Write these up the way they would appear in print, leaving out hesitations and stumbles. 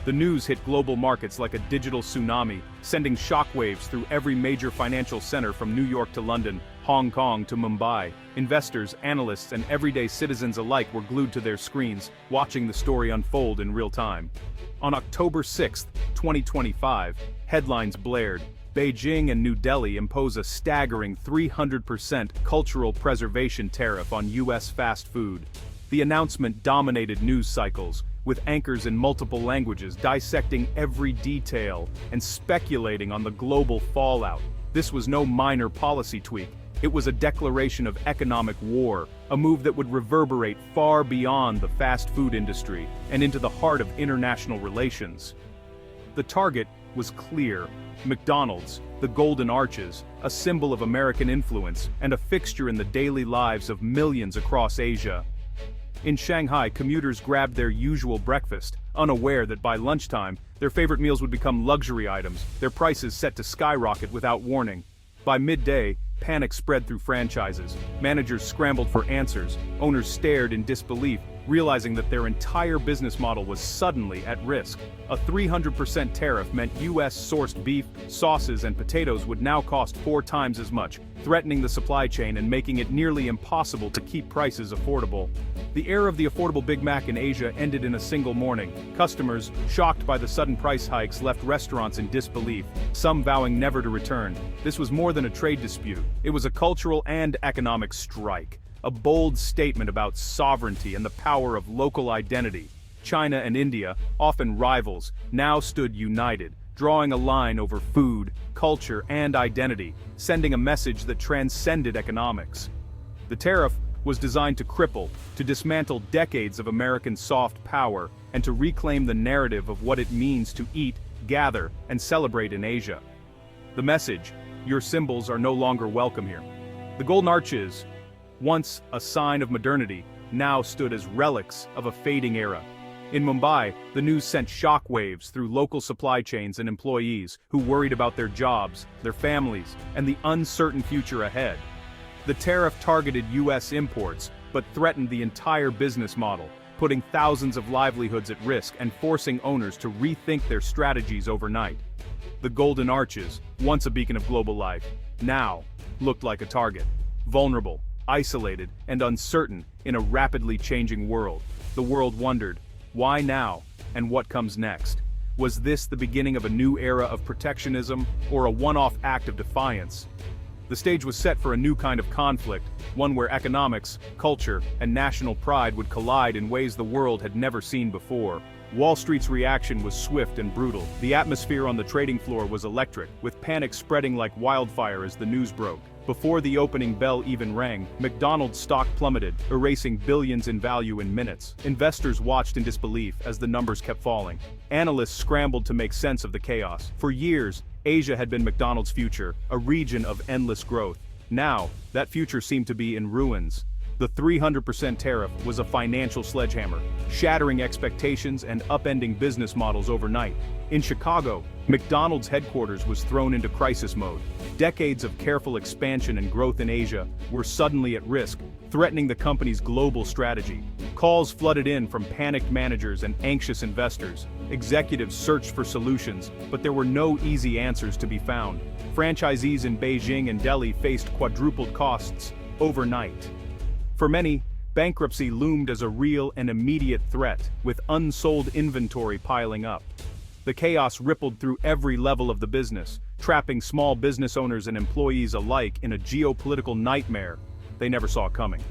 The news hit global markets like a digital tsunami, sending shockwaves through every major financial center from New York to London, Hong Kong to Mumbai. Investors, analysts, and everyday citizens alike were glued to their screens, watching the story unfold in real time. On October 6, 2025, headlines blared. Beijing and New Delhi impose a staggering 300% cultural preservation tariff on U.S. fast food. The announcement dominated news cycles, with anchors in multiple languages dissecting every detail and speculating on the global fallout. This was no minor policy tweak. It was a declaration of economic war, a move that would reverberate far beyond the fast food industry and into the heart of international relations. The target was clear: McDonald's, the Golden Arches, a symbol of American influence and a fixture in the daily lives of millions across Asia. In Shanghai, commuters grabbed their usual breakfast, unaware that by lunchtime, their favorite meals would become luxury items, their prices set to skyrocket without warning. By midday, panic spread through franchises. Managers scrambled for answers. Owners stared in disbelief, realizing that their entire business model was suddenly at risk. A 300% tariff meant US-sourced beef, sauces, and potatoes would now cost 4 times as much, threatening the supply chain and making it nearly impossible to keep prices affordable. The era of the affordable Big Mac in Asia ended in a single morning. Customers, shocked by the sudden price hikes, left restaurants in disbelief, some vowing never to return. This was more than a trade dispute. It was a cultural and economic strike. A bold statement about sovereignty and the power of local identity. China and India, often rivals, now stood united, drawing a line over food, culture, and identity, sending a message that transcended economics. The tariff was designed to cripple, to dismantle decades of American soft power, and to reclaim the narrative of what it means to eat, gather, and celebrate in Asia. The message: your symbols are no longer welcome here. The Golden Arches, once a sign of modernity, now stood as relics of a fading era. In Mumbai, the news sent shockwaves through local supply chains and employees who worried about their jobs, their families, and the uncertain future ahead. The tariff targeted U.S. imports, but threatened the entire business model, putting thousands of livelihoods at risk and forcing owners to rethink their strategies overnight. The Golden Arches, once a beacon of global life, now looked like a target. Vulnerable, isolated, and uncertain in a rapidly changing world. The world wondered, why now, and what comes next? Was this the beginning of a new era of protectionism, or a one-off act of defiance? The stage was set for a new kind of conflict, one where economics, culture, and national pride would collide in ways the world had never seen before. Wall Street's reaction was swift and brutal. The atmosphere on the trading floor was electric, with panic spreading like wildfire as the news broke. Before the opening bell even rang, McDonald's stock plummeted, erasing billions in value in minutes. Investors watched in disbelief as the numbers kept falling. Analysts scrambled to make sense of the chaos. For years, Asia had been McDonald's future, a region of endless growth. Now, that future seemed to be in ruins. The 300% tariff was a financial sledgehammer, shattering expectations and upending business models overnight. In Chicago, McDonald's headquarters was thrown into crisis mode. Decades of careful expansion and growth in Asia were suddenly at risk, threatening the company's global strategy. Calls flooded in from panicked managers and anxious investors. Executives searched for solutions, but there were no easy answers to be found. Franchisees in Beijing and Delhi faced quadrupled costs overnight. For many, bankruptcy loomed as a real and immediate threat, with unsold inventory piling up. The chaos rippled through every level of the business, trapping small business owners and employees alike in a geopolitical nightmare they never saw coming.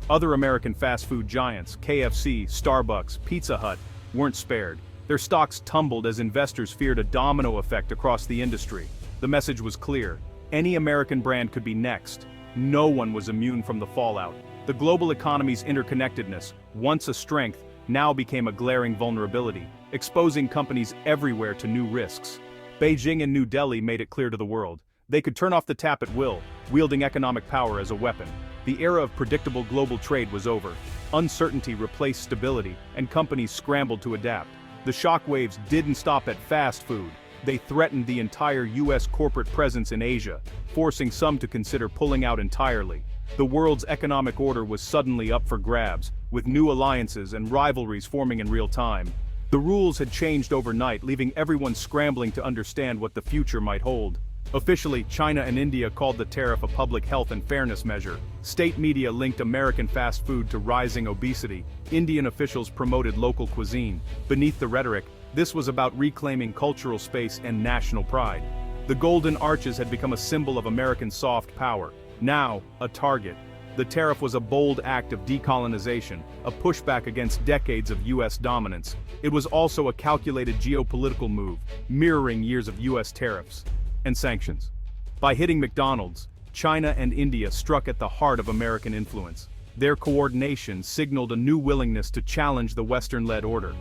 Other American fast food giants, KFC, Starbucks, Pizza Hut, weren't spared. Their stocks tumbled as investors feared a domino effect across the industry. The message was clear: any American brand could be next. No one was immune from the fallout. The global economy's interconnectedness, once a strength, now became a glaring vulnerability, exposing companies everywhere to new risks. Beijing and New Delhi made it clear to the world: they could turn off the tap at will, wielding economic power as a weapon. The era of predictable global trade was over. Uncertainty replaced stability, and companies scrambled to adapt. The shockwaves didn't stop at fast food. They threatened the entire U.S. corporate presence in Asia, forcing some to consider pulling out entirely. The world's economic order was suddenly up for grabs, with new alliances and rivalries forming in real time. The rules had changed overnight, leaving everyone scrambling to understand what the future might hold. Officially, China and India called the tariff a public health and fairness measure. State media linked American fast food to rising obesity. Indian officials promoted local cuisine. Beneath the rhetoric, this was about reclaiming cultural space and national pride. The Golden Arches had become a symbol of American soft power. Now, a target. The tariff was a bold act of decolonization, a pushback against decades of U.S. dominance. It was also a calculated geopolitical move, mirroring years of U.S. tariffs and sanctions. By hitting McDonald's, China and India struck at the heart of American influence. Their coordination signaled a new willingness to challenge the Western-led order.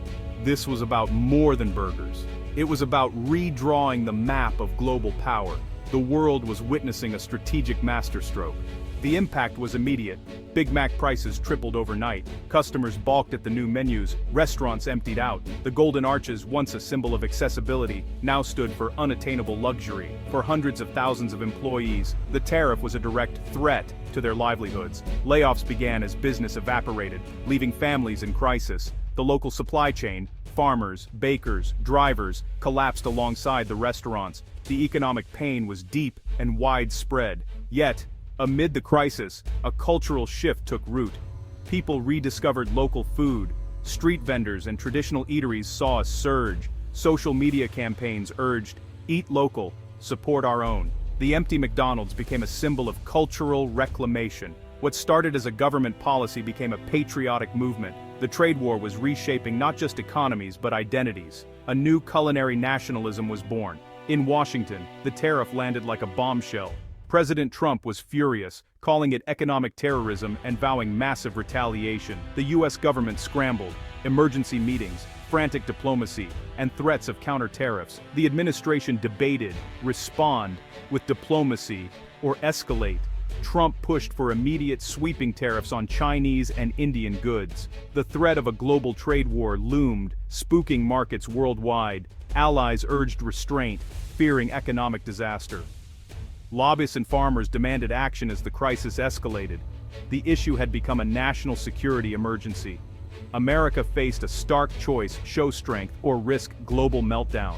This was about more than burgers. It was about redrawing the map of global power. The world was witnessing a strategic masterstroke. The impact was immediate. Big Mac prices tripled overnight. Customers balked at the new menus. Restaurants emptied out. The Golden Arches, once a symbol of accessibility, now stood for unattainable luxury. For hundreds of thousands of employees, the tariff was a direct threat to their livelihoods. Layoffs began as business evaporated, leaving families in crisis. The local supply chain, farmers, bakers, drivers, collapsed alongside the restaurants. The economic pain was deep and widespread. Yet, amid the crisis, a cultural shift took root. People rediscovered local food. Street vendors and traditional eateries saw a surge. Social media campaigns urged, "Eat local, support our own." The empty McDonald's became a symbol of cultural reclamation. What started as a government policy became a patriotic movement. The trade war was reshaping not just economies but identities. A new culinary nationalism was born. In Washington, the tariff landed like a bombshell. President Trump was furious, calling it economic terrorism and vowing massive retaliation. The U.S. government scrambled. Emergency meetings, frantic diplomacy, and threats of counter-tariffs. The administration debated, respond with diplomacy, or escalate. Trump pushed for immediate sweeping tariffs on Chinese and Indian goods. The threat of a global trade war loomed, spooking markets worldwide. Allies urged restraint, fearing economic disaster. Lobbyists and farmers demanded action as the crisis escalated. The issue had become a national security emergency. America faced a stark choice: show strength or risk global meltdown.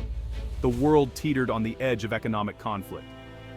The world teetered on the edge of economic conflict.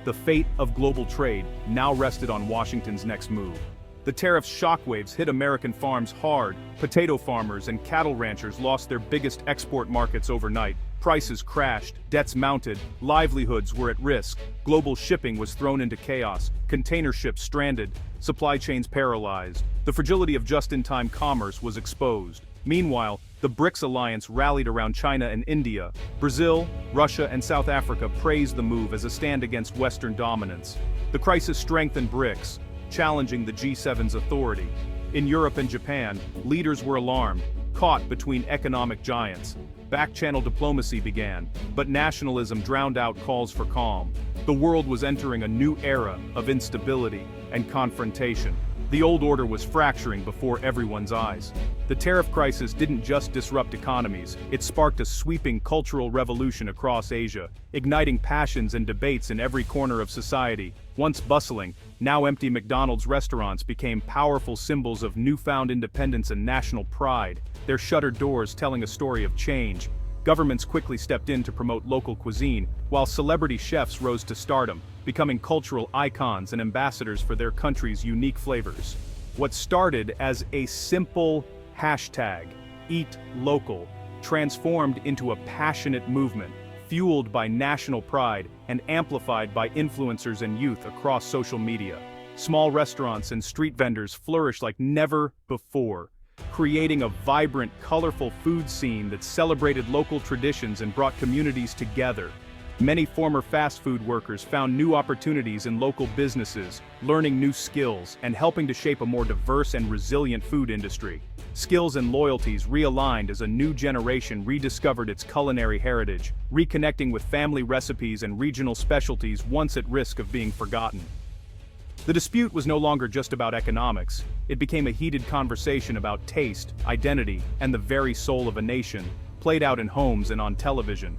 The fate of global trade now rested on Washington's next move. The tariff's shockwaves hit American farms hard. Potato farmers and cattle ranchers lost their biggest export markets overnight. Prices crashed, debts mounted, livelihoods were at risk. Global shipping was thrown into chaos, container ships stranded, supply chains paralyzed. The fragility of just-in-time commerce was exposed. Meanwhile, the BRICS alliance rallied around China and India. Brazil, Russia, and South Africa praised the move as a stand against Western dominance. The crisis strengthened BRICS, challenging the G7's authority. In Europe and Japan, leaders were alarmed, caught between economic giants. Back-channel diplomacy began, but nationalism drowned out calls for calm. The world was entering a new era of instability and confrontation. The old order was fracturing before everyone's eyes. The tariff crisis didn't just disrupt economies, it sparked a sweeping cultural revolution across Asia, igniting passions and debates in every corner of society. Once bustling, now empty McDonald's restaurants became powerful symbols of newfound independence and national pride, their shuttered doors telling a story of change. Governments quickly stepped in to promote local cuisine, while celebrity chefs rose to stardom, becoming cultural icons and ambassadors for their country's unique flavors. What started as a simple hashtag, Eat Local, transformed into a passionate movement, fueled by national pride and amplified by influencers and youth across social media. Small restaurants and street vendors flourished like never before, creating a vibrant, colorful food scene that celebrated local traditions and brought communities together. Many former fast food workers found new opportunities in local businesses, learning new skills and helping to shape a more diverse and resilient food industry. Skills and loyalties realigned as a new generation rediscovered its culinary heritage, reconnecting with family recipes and regional specialties once at risk of being forgotten. The dispute was no longer just about economics. It became a heated conversation about taste, identity, and the very soul of a nation, played out in homes and on television.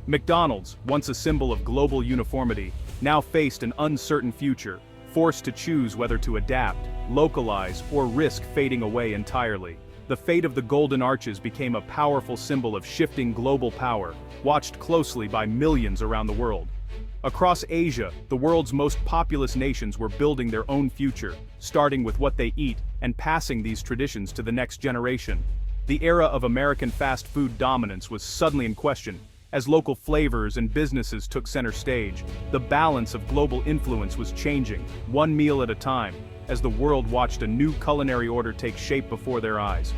McDonald's, once a symbol of global uniformity, now faced an uncertain future, forced to choose whether to adapt, localize, or risk fading away entirely. The fate of the Golden Arches became a powerful symbol of shifting global power, watched closely by millions around the world. Across Asia, the world's most populous nations were building their own future, starting with what they eat and passing these traditions to the next generation. The era of American fast food dominance was suddenly in question. As local flavors and businesses took center stage, the balance of global influence was changing, one meal at a time, as the world watched a new culinary order take shape before their eyes.